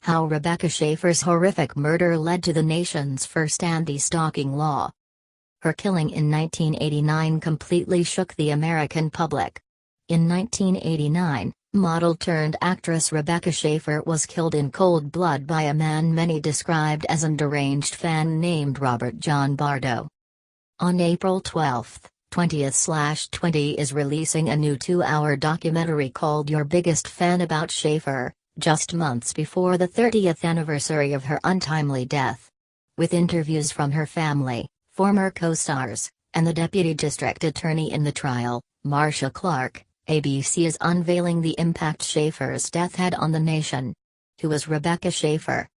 How Rebecca Schaeffer's horrific murder led to the nation's first anti-stalking law. Her killing in 1989 completely shook the American public. In 1989, model-turned-actress Rebecca Schaeffer was killed in cold blood by a man many described as a deranged fan named Robert John Bardo. On April 12, 20th/20 is releasing a new 2-hour documentary called Your Biggest Fan about Schaeffer, just months before the 30th anniversary of her untimely death. With interviews from her family, former co-stars, and the deputy district attorney in the trial, Marcia Clark, ABC is unveiling the impact Schaeffer's death had on the nation. Who was Rebecca Schaeffer?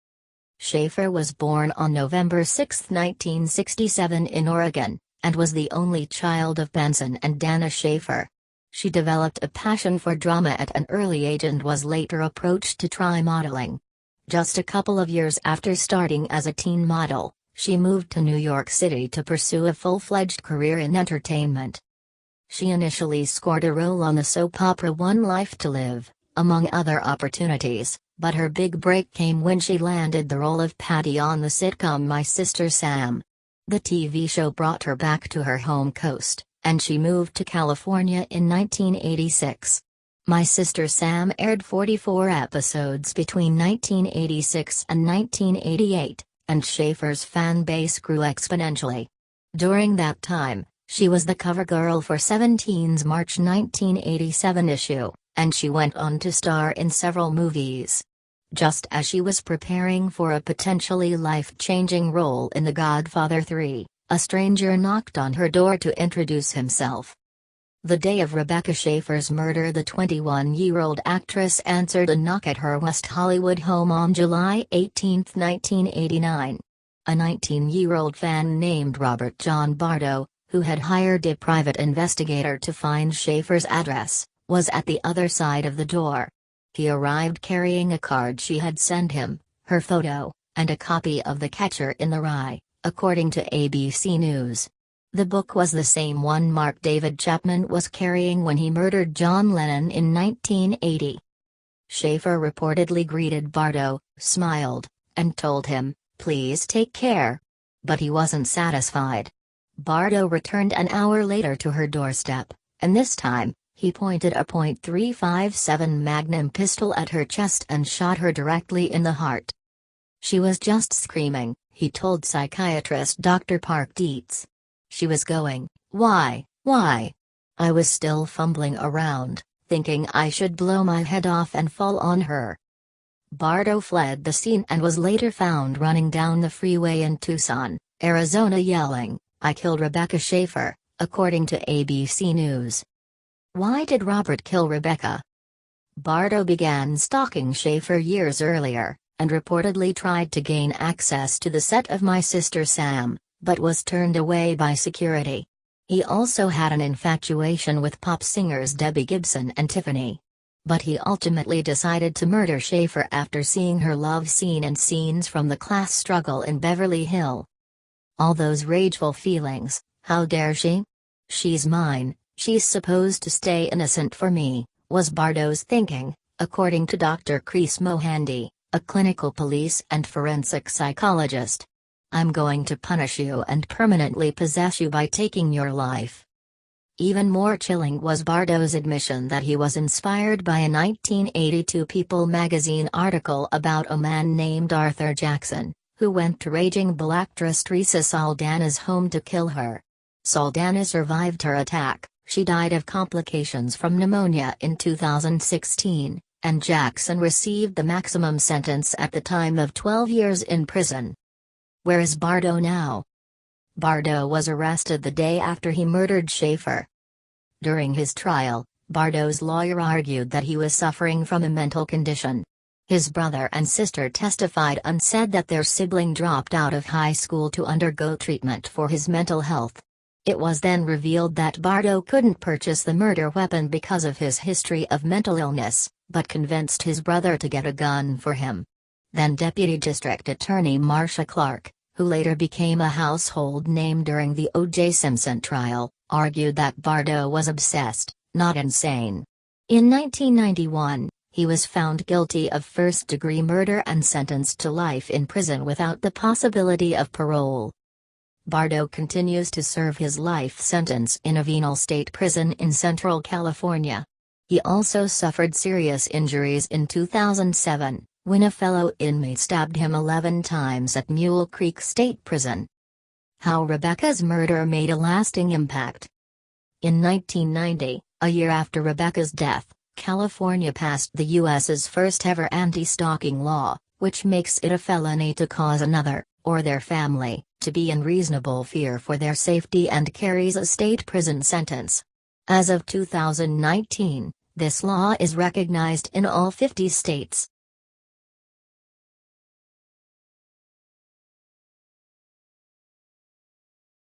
Schaeffer was born on November 6, 1967 in Oregon, and was the only child of Benson and Dana Schaeffer. She developed a passion for drama at an early age and was later approached to try modeling. Just a couple of years after starting as a teen model, she moved to New York City to pursue a full-fledged career in entertainment. She initially scored a role on the soap opera One Life to Live, among other opportunities, but her big break came when she landed the role of Patty on the sitcom My Sister Sam. The TV show brought her back to her home coast, and she moved to California in 1986. My Sister Sam aired 44 episodes between 1986 and 1988, and Schaeffer's fan base grew exponentially. During that time, she was the cover girl for Seventeen's March 1987 issue, and she went on to star in several movies. Just as she was preparing for a potentially life-changing role in The Godfather 3, a stranger knocked on her door to introduce himself. The day of Rebecca Schaeffer's murder, the 21-year-old actress answered a knock at her West Hollywood home on July 18, 1989. A 19-year-old fan named Robert John Bardo, who had hired a private investigator to find Schaeffer's address, was at the other side of the door. He arrived carrying a card she had sent him, her photo, and a copy of The Catcher in the Rye, according to ABC News. The book was the same one Mark David Chapman was carrying when he murdered John Lennon in 1980. Schaeffer reportedly greeted Bardo, smiled, and told him, "Please take care." But he wasn't satisfied. Bardo returned an hour later to her doorstep, and this time, he pointed a .357 Magnum pistol at her chest and shot her directly in the heart. She was just screaming, he told psychiatrist Dr. Park Dietz. She was going, why? I was still fumbling around, thinking I should blow my head off and fall on her. Bardo fled the scene and was later found running down the freeway in Tucson, Arizona yelling, "I killed Rebecca Schaeffer," according to ABC News. Why did Robert kill Rebecca? Bardo began stalking Schaeffer years earlier, and reportedly tried to gain access to the set of My Sister Sam, but was turned away by security. He also had an infatuation with pop singers Debbie Gibson and Tiffany. But he ultimately decided to murder Schaeffer after seeing her love scene and scenes from the class struggle in Beverly Hills. All those rageful feelings, how dare she? She's mine, she's supposed to stay innocent for me, was Bardo's thinking, according to Dr. Chris Mohandy, a clinical police and forensic psychologist. "I'm going to punish you and permanently possess you by taking your life." Even more chilling was Bardo's admission that he was inspired by a 1982 People magazine article about a man named Arthur Jackson, who went to Raging Bull actress Teresa Saldana's home to kill her. Saldana survived her attack. She died of complications from pneumonia in 2016, and Jackson received the maximum sentence at the time of 12 years in prison. Where is Bardo now? Bardo was arrested the day after he murdered Schaeffer. During his trial, Bardo's lawyer argued that he was suffering from a mental condition. His brother and sister testified and said that their sibling dropped out of high school to undergo treatment for his mental health. It was then revealed that Bardo couldn't purchase the murder weapon because of his history of mental illness, but convinced his brother to get a gun for him. Then Deputy District Attorney Marcia Clark, who later became a household name during the O.J. Simpson trial, argued that Bardo was obsessed, not insane. In 1991, He was found guilty of first-degree murder and sentenced to life in prison without the possibility of parole. Bardo continues to serve his life sentence in a venal state prison in Central California. He also suffered serious injuries in 2007, when a fellow inmate stabbed him 11 times at Mule Creek State Prison. How Rebecca's murder made a lasting impact. In 1990, a year after Rebecca's death, California passed the U.S.'s first-ever anti-stalking law, which makes it a felony to cause another, or their family, to be in reasonable fear for their safety and carries a state prison sentence. As of 2019, this law is recognized in all 50 states.